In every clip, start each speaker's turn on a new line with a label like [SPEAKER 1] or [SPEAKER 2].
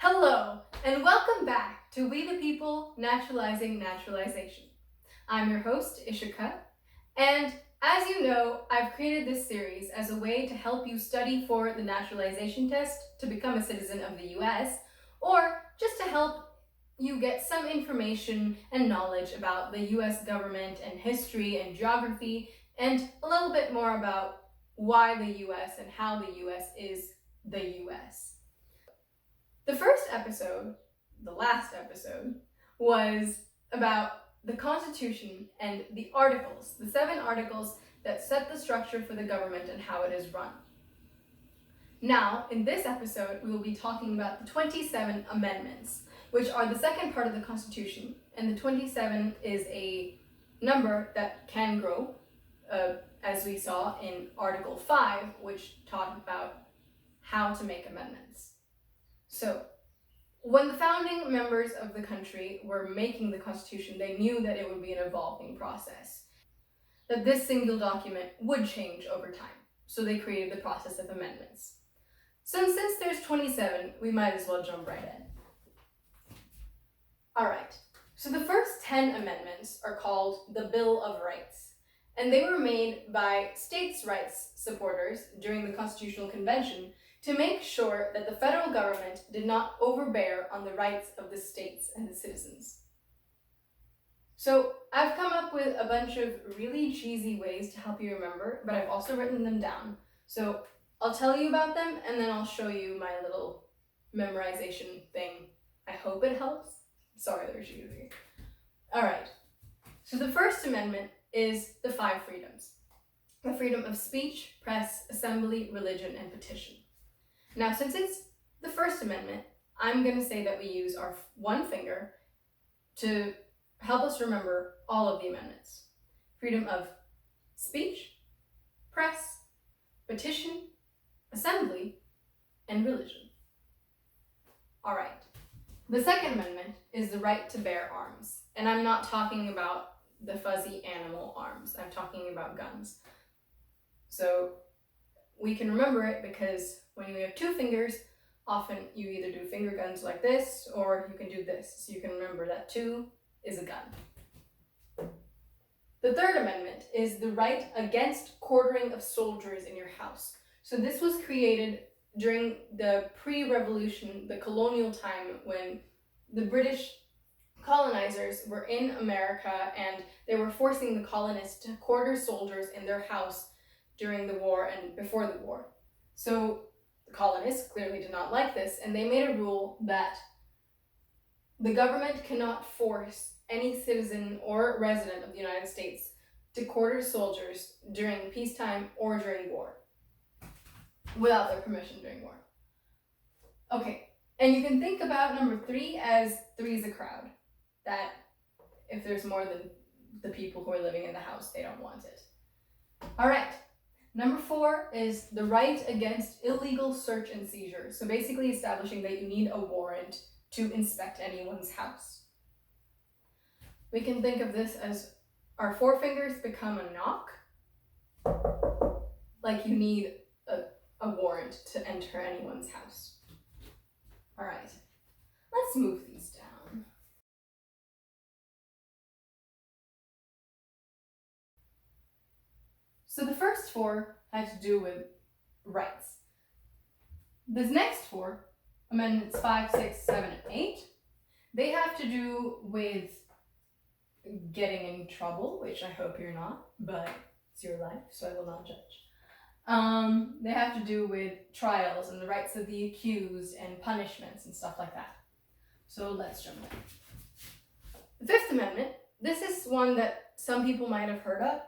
[SPEAKER 1] Hello, and welcome back to We the People, Naturalizing Naturalization. I'm your host, Ishika, and as you know, I've created this series as a way to help you study for the Naturalization Test to become a citizen of the US, or just to help you get some information and knowledge about the US government and history and geography, and a little bit more about why the US and how the US is the US. The first episode, the last episode, was about the Constitution and the articles, the 7 articles that set the structure for the government and how it is run. Now, in this episode, we will be talking about the 27 amendments, which are the second part of the Constitution, and the 27 is a number that can grow, as we saw in Article 5, which talked about how to make amendments. So, when the founding members of the country were making the Constitution, they knew that it would be an evolving process, that this single document would change over time. So they created the process of amendments. So since there's 27, we might as well jump right in. All right, so the first 10 amendments are called the Bill of Rights, and they were made by states' rights supporters during the Constitutional Convention to make sure that the federal government did not overbear on the rights of the states and the citizens. So I've come up with a bunch of really cheesy ways to help you remember, but I've also written them down. So I'll tell you about them, and then I'll show you my little memorization thing. I hope it helps. Sorry, they're cheesy. All right, so the First Amendment is the 5 freedoms. The freedom of speech, press, assembly, religion, and petition. Now, since it's the First Amendment, I'm going to say that we use our one finger to help us remember all of the amendments. Freedom of speech, press, petition, assembly, and religion. All right. The Second Amendment is the right to bear arms. And I'm not talking about the fuzzy animal arms. I'm talking about guns. So we can remember it because when you have 2 fingers, often you either do finger guns like this, or you can do this. So you can remember that 2 is a gun. The Third Amendment is the right against quartering of soldiers in your house. So this was created during the pre-revolution, the colonial time, when the British colonizers were in America and they were forcing the colonists to quarter soldiers in their house during the war and before the war. So the colonists clearly did not like this, and they made a rule that the government cannot force any citizen or resident of the United States to quarter soldiers during peacetime or during war, without their permission during war. Okay, and you can think about number 3 as 3 is a crowd, that if there's more than the people who are living in the house, they don't want it. All right. Number 4 is the right against illegal search and seizure. So basically establishing that you need a warrant to inspect anyone's house. We can think of this as our 4 fingers become a knock, like you need a warrant to enter anyone's house. All right, let's move these down. So the first 4 have to do with rights. The next 4, Amendments 5, 6, 7, and 8, they have to do with getting in trouble, which I hope you're not, but it's your life, so I will not judge. They have to do with trials and the rights of the accused and punishments and stuff like that. So let's jump in. The Fifth Amendment, this is one that some people might have heard of.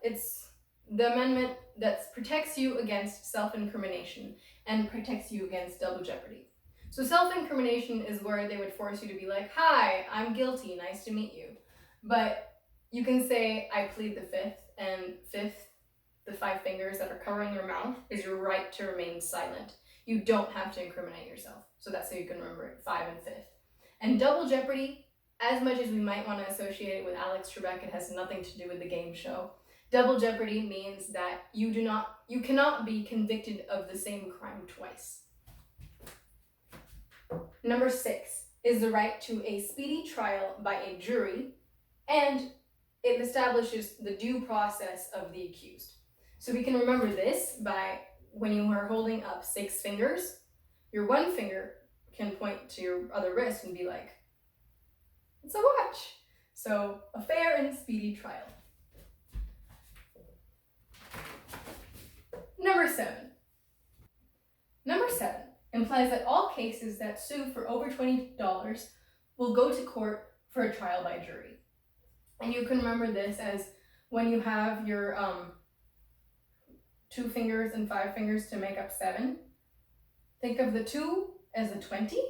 [SPEAKER 1] It's the amendment that protects you against self-incrimination and protects you against double jeopardy. So self-incrimination is where they would force you to be like, "Hi, I'm guilty, nice to meet you." But you can say, "I plead the fifth," and fifth, the 5 fingers that are covering your mouth, is your right to remain silent. You don't have to incriminate yourself. So that's how you can remember it, 5 and 5th. And double jeopardy, as much as we might want to associate it with Alex Trebek, it has nothing to do with the game show. Double jeopardy means that you cannot be convicted of the same crime twice. Number 6 is the right to a speedy trial by a jury, and it establishes the due process of the accused. So we can remember this by when you are holding up 6 fingers, your one finger can point to your other wrist and be like, it's a watch. So a fair and speedy trial. Number 7. Number 7 implies that all cases that sue for over $20 will go to court for a trial by jury. And you can remember this as when you have your 2 fingers and 5 fingers to make up 7. Think of the 2 as a 20,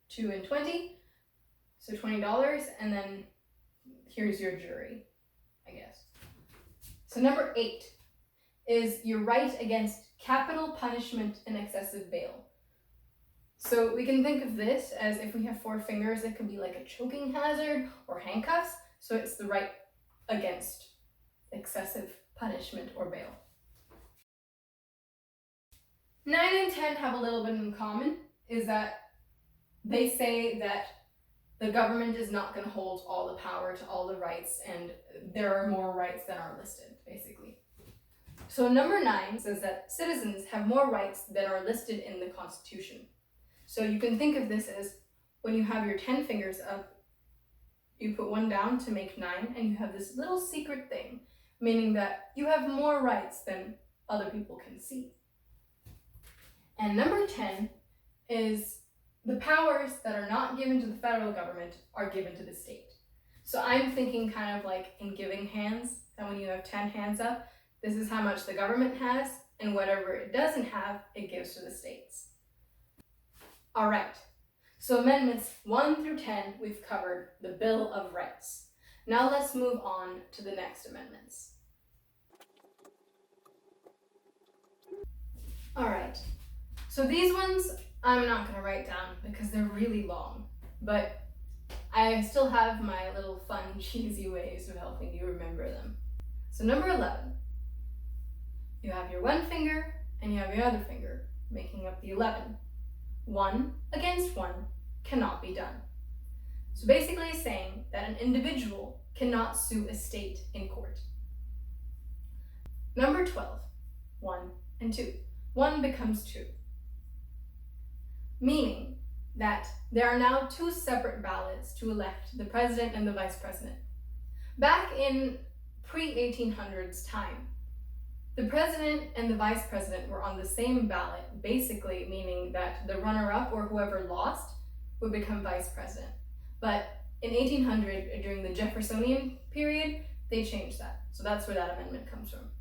[SPEAKER 1] 2 and 20, so $20, and then here's your jury, I guess. So number 8 is your right against capital punishment and excessive bail. So we can think of this as if we have 4 fingers, it could be like a choking hazard or handcuffs. So it's the right against excessive punishment or bail. 9 and 10 have a little bit in common, is that they say that the government is not going to hold all the power to all the rights, and there are more rights than are listed, basically. So number 9 says that citizens have more rights than are listed in the Constitution. So you can think of this as when you have your 10 fingers up, you put 1 down to make 9, and you have this little secret thing, meaning that you have more rights than other people can see. And number 10 is the powers that are not given to the federal government are given to the state. So I'm thinking kind of like in giving hands, that when you have 10 hands up, this is how much the government has, and whatever it doesn't have, it gives to the states. All right, so amendments 1 through 10, we've covered the Bill of Rights. Now let's move on to the next amendments. All right, so these ones I'm not going to write down because they're really long, but I still have my little fun, cheesy ways of helping you remember them. So number 11, you have your 1 finger and you have your other finger, making up the 11. 1 against 1 cannot be done. So basically saying that an individual cannot sue a state in court. Number 12, 1 and 2. 1 becomes 2. Meaning that there are now 2 separate ballots to elect the president and the vice president. Back in pre-1800s time, the president and the vice president were on the same ballot, basically meaning that the runner-up or whoever lost would become vice president. But in 1800, during the Jeffersonian period, they changed that. So that's where that amendment comes from.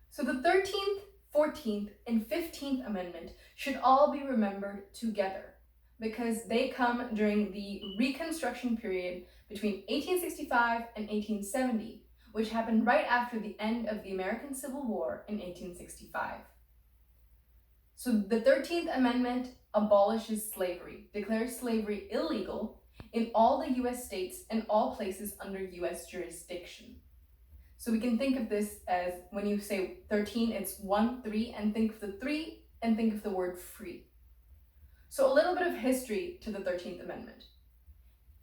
[SPEAKER 1] So the 13th, 14th, and 15th Amendment should all be remembered together because they come during the Reconstruction period between 1865 and 1870, which happened right after the end of the American Civil War in 1865. So the 13th Amendment abolishes slavery, declares slavery illegal in all the US states and all places under US jurisdiction. So we can think of this as when you say 13, it's 1, 3, and think of the 3 and think of the word free. So a little bit of history to the 13th Amendment.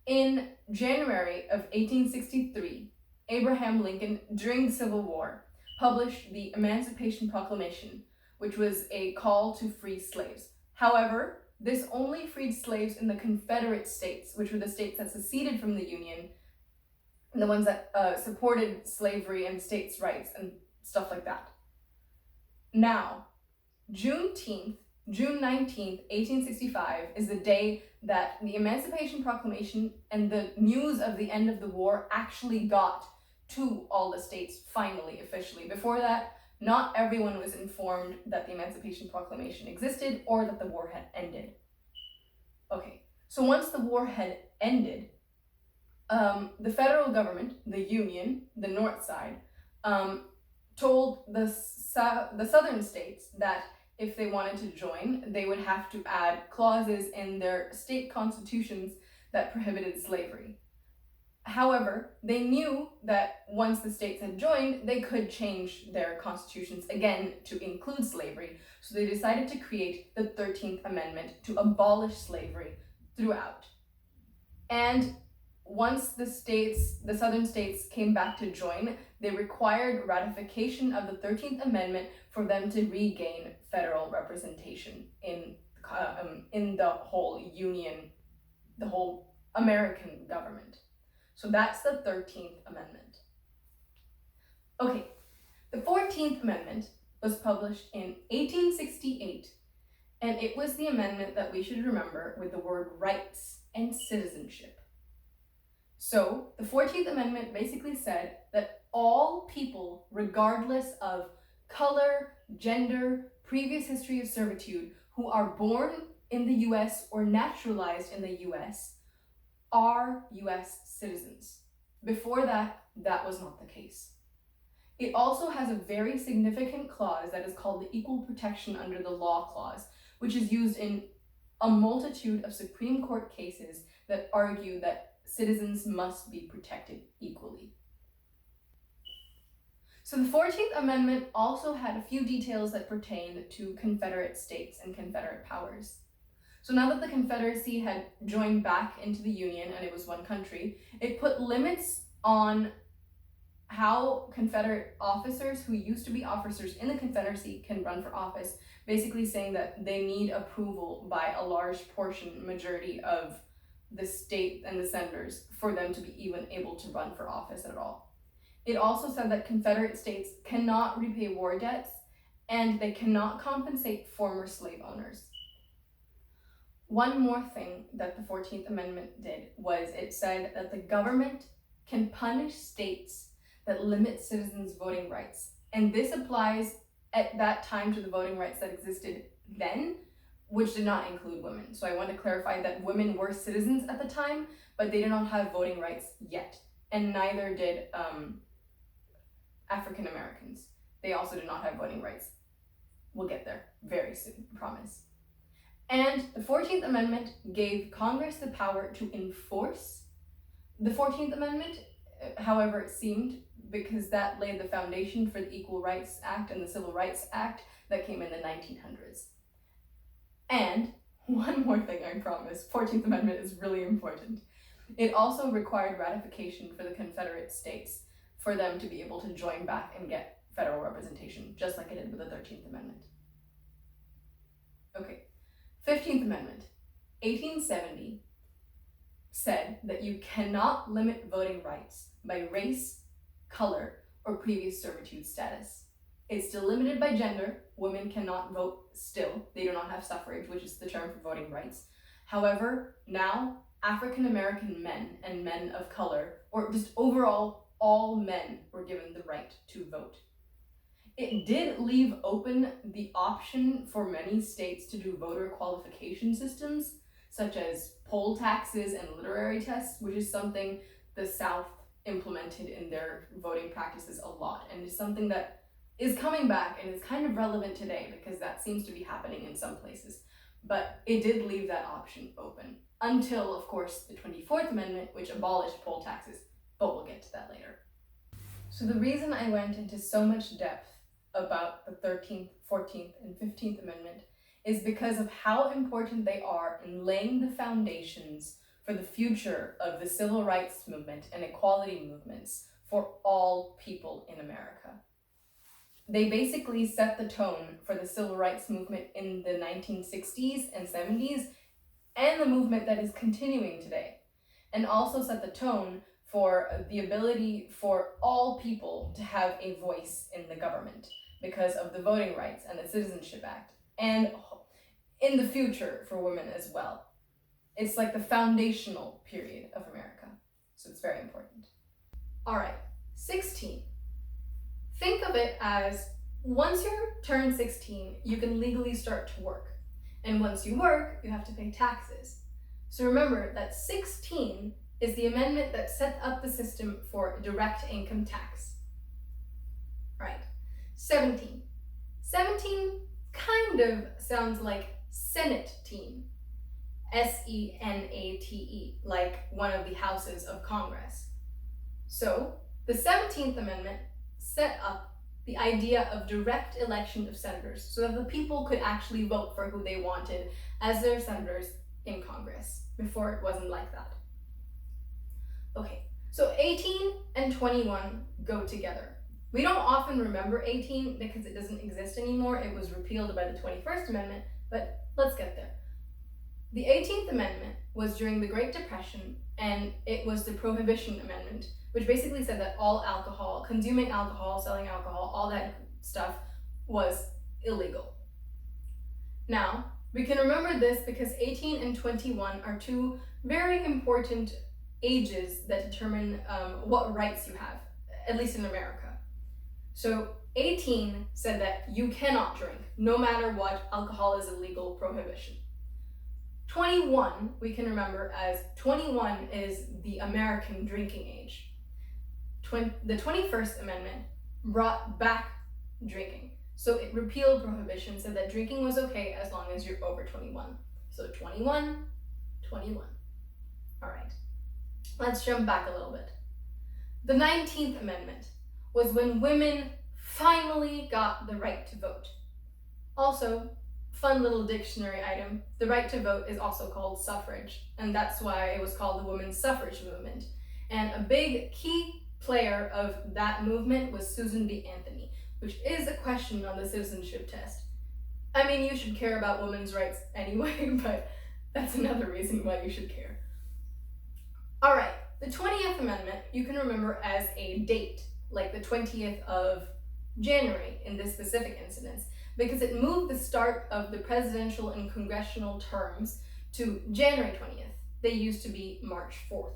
[SPEAKER 1] In January of 1863, Abraham Lincoln, during the Civil War, published the Emancipation Proclamation, which was a call to free slaves. However, this only freed slaves in the Confederate States, which were the states that seceded from the Union, and the ones that supported slavery and states' rights and stuff like that. Now, June 19th, 1865 is the day that the Emancipation Proclamation and the news of the end of the war actually got to all the states finally, officially. Before that, not everyone was informed that the Emancipation Proclamation existed or that the war had ended. Okay, so once the war had ended, the federal government, the Union, the North side, told the southern states that if they wanted to join, they would have to add clauses in their state constitutions that prohibited slavery. However, they knew that once the states had joined, they could change their constitutions again to include slavery, so they decided to create the 13th Amendment to abolish slavery throughout. And once the southern states came back to join, they required ratification of the 13th Amendment for them to regain federal representation in the whole Union, the whole American government. So that's the 13th Amendment. Okay, the 14th Amendment was published in 1868, and it was the amendment that we should remember with the word rights and citizenship. So the 14th Amendment basically said that all people, regardless of color, gender, previous history of servitude, who are born in the US or naturalized in the US, are US citizens. Before that, that was not the case. It also has a very significant clause that is called the Equal Protection Under the Law Clause, which is used in a multitude of Supreme Court cases that argue that citizens must be protected equally. So the 14th Amendment also had a few details that pertain to Confederate states and Confederate powers. So now that the Confederacy had joined back into the Union and it was one country, it put limits on how Confederate officers who used to be officers in the Confederacy can run for office, basically saying that they need approval by a large majority of the state and the senators for them to be even able to run for office at all. It also said that Confederate states cannot repay war debts and they cannot compensate former slave owners. One more thing that the 14th Amendment did was it said that the government can punish states that limit citizens' voting rights. And this applies at that time to the voting rights that existed then, which did not include women. So I want to clarify that women were citizens at the time, but they did not have voting rights yet. And neither did African Americans. They also did not have voting rights. We'll get there very soon, I promise. And the 14th Amendment gave Congress the power to enforce the 14th Amendment, however it seemed, because that laid the foundation for the Equal Rights Act and the Civil Rights Act that came in the 1900s. And one more thing, I promise, 14th Amendment is really important. It also required ratification for the Confederate states for them to be able to join back and get federal representation, just like it did with the 13th Amendment. Okay. 15th Amendment, 1870, said that you cannot limit voting rights by race, color, or previous servitude status. It's still limited by gender. Women cannot vote still. They do not have suffrage, which is the term for voting rights. However, now African American men and men of color, or just overall all men, were given the right to vote. It did leave open the option for many states to do voter qualification systems, such as poll taxes and literary tests, which is something the South implemented in their voting practices a lot, and is something that is coming back and is kind of relevant today because that seems to be happening in some places. But it did leave that option open until, of course, the 24th Amendment, which abolished poll taxes, but we'll get to that later. So the reason I went into so much depth about the 13th, 14th, and 15th Amendment is because of how important they are in laying the foundations for the future of the civil rights movement and equality movements for all people in America. They basically set the tone for the civil rights movement in the 1960s and 70s and the movement that is continuing today, and also set the tone for the ability for all people to have a voice in the government because of the Voting Rights and the Citizenship Act, and in the future for women as well. It's like the foundational period of America, so it's very important. All right, 16. Think of it as once you're turned 16, you can legally start to work. And once you work, you have to pay taxes. So remember that 16 is the amendment that set up the system for direct income tax. Right. 17. 17 kind of sounds like Senate team. Senate, like one of the houses of Congress. So, the 17th Amendment set up the idea of direct election of senators so that the people could actually vote for who they wanted as their senators in Congress. Before, it wasn't like that. Okay, so 18 and 21 go together. We don't often remember 18 because it doesn't exist anymore. It was repealed by the 21st Amendment, but let's get there. The 18th Amendment was during the Great Depression, and it was the Prohibition Amendment, which basically said that all alcohol, consuming alcohol, selling alcohol, all that stuff was illegal. Now, we can remember this because 18 and 21 are two very important ages that determine what rights you have, at least in America. So 18 said that you cannot drink, no matter what, alcohol is a legal prohibition. 21, we can remember as 21 is the American drinking age. The 21st Amendment brought back drinking. So it repealed prohibition, said that drinking was okay as long as you're over 21. So 21, 21. All right, let's jump back a little bit. The 19th Amendment was when women finally got the right to vote. Also, fun little dictionary item, the right to vote is also called suffrage, and that's why it was called the women's suffrage movement. And a big key player of that movement was Susan B. Anthony, which is a question on the citizenship test. I mean, you should care about women's rights anyway, but that's another reason why you should care. All right, the 20th Amendment you can remember as a date, like the 20th of January in this specific incident, because it moved the start of the presidential and congressional terms to January 20th. They used to be March 4th.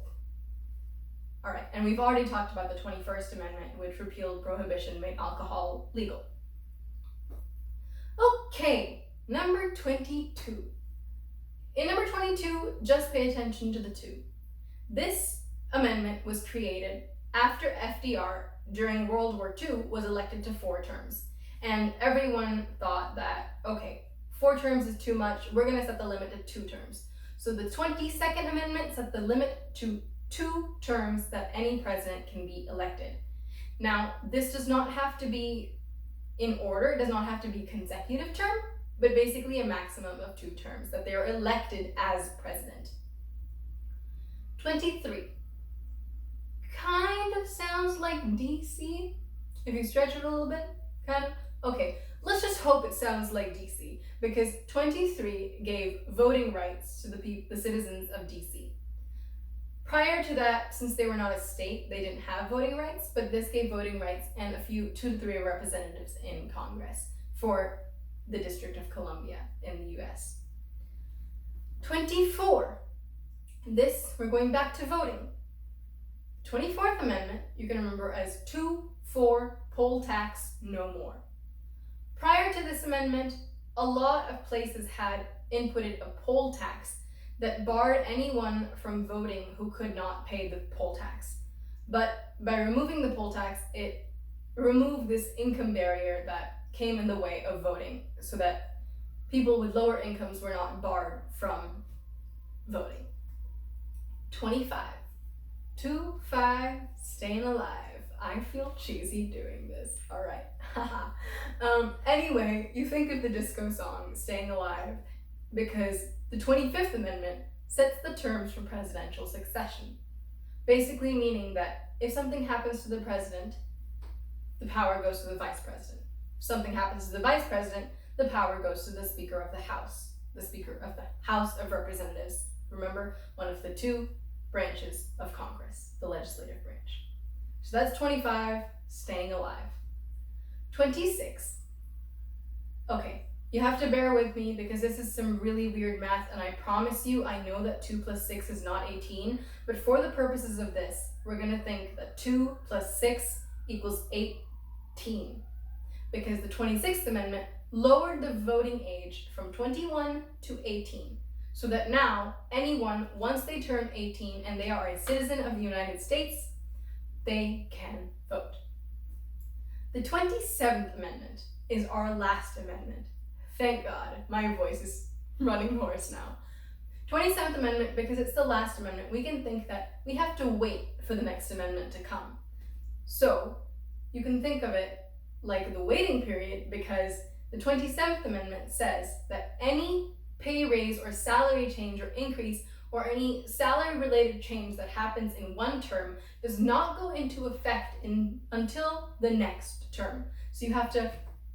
[SPEAKER 1] All right, and we've already talked about the 21st Amendment, which repealed prohibition, made alcohol legal. Okay, number 22. In number 22, just pay attention to the two. This amendment was created after FDR, during World War II, was elected to 4 terms. And everyone thought that, okay, 4 terms is too much, we're gonna set the limit to 2 terms. So the 22nd Amendment set the limit to 2 terms that any president can be elected. Now, this does not have to be in order, it does not have to be consecutive term, but basically a maximum of 2 terms, that they are elected as president. 23. Kind of sounds like DC, if you stretch it a little bit, kind of. Okay, let's just hope it sounds like DC, because 23 gave voting rights to the citizens of DC. Prior to that, since they were not a state, they didn't have voting rights, but this gave voting rights and 2 to 3 representatives in Congress for the District of Columbia in the US. 24. This, we're going back to voting. 24th Amendment, you can remember as 2-4 poll tax no more. Prior to this amendment, a lot of places had inputted a poll tax that barred anyone from voting who could not pay the poll tax. But by removing the poll tax, it removed this income barrier that came in the way of voting, so that people with lower incomes were not barred from voting. 25. 2-5, staying alive. I feel cheesy doing this. All right. Anyway, you think of the disco song, Staying Alive, because the 25th Amendment sets the terms for presidential succession, basically meaning that if something happens to the president, the power goes to the vice president. If something happens to the vice president, the power goes to the Speaker of the House, the Speaker of the House of Representatives. Remember, one of the 2 branches of Congress, the legislative branch. So that's 25, staying alive. 26. Okay, you have to bear with me because this is some really weird math, and I promise you, I know that 2 + 6 is not 18, but for the purposes of this, we're gonna think that 2 + 6 = 18, because the 26th Amendment lowered the voting age from 21 to 18, so that now anyone, once they turn 18 and they are a citizen of the United States, they can vote. The 27th Amendment is our last amendment. Thank God, my voice is running hoarse now. 27th Amendment, because it's the last amendment, we can think that we have to wait for the next amendment to come. So you can think of it like the waiting period, because the 27th Amendment says that any pay raise or salary change or increase or any salary-related change that happens in one term does not go into effect until the next term. So you have to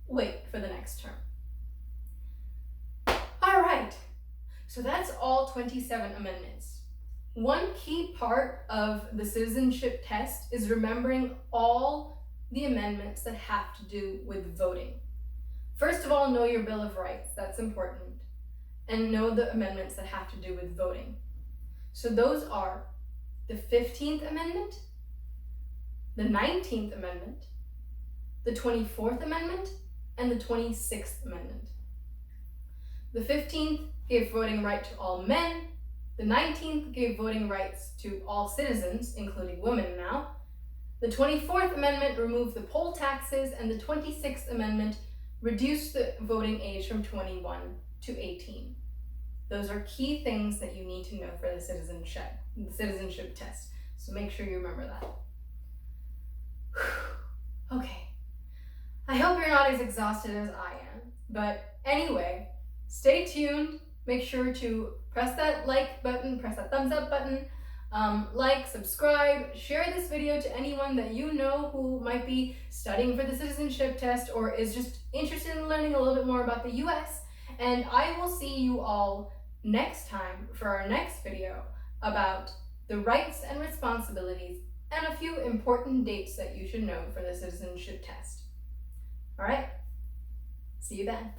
[SPEAKER 1] wait for the next term. All right, so that's all 27 amendments. One key part of the citizenship test is remembering all the amendments that have to do with voting. First of all, know your Bill of Rights, that's important, and know the amendments that have to do with voting. So those are the 15th Amendment, the 19th Amendment, the 24th Amendment, and the 26th Amendment. The 15th gave voting right to all men, the 19th gave voting rights to all citizens, including women now, the 24th Amendment removed the poll taxes, and the 26th Amendment reduced the voting age from 21 to 18. Those are key things that you need to know for the citizenship test. So make sure you remember that. Okay. I hope you're not as exhausted as I am. But anyway, stay tuned. Make sure to press that like button, press that thumbs up button, like, subscribe, share this video to anyone that you know who might be studying for the citizenship test or is just interested in learning a little bit more about the US. And I will see you all next time for our next video about the rights and responsibilities and a few important dates that you should know for the citizenship test. All right, see you then.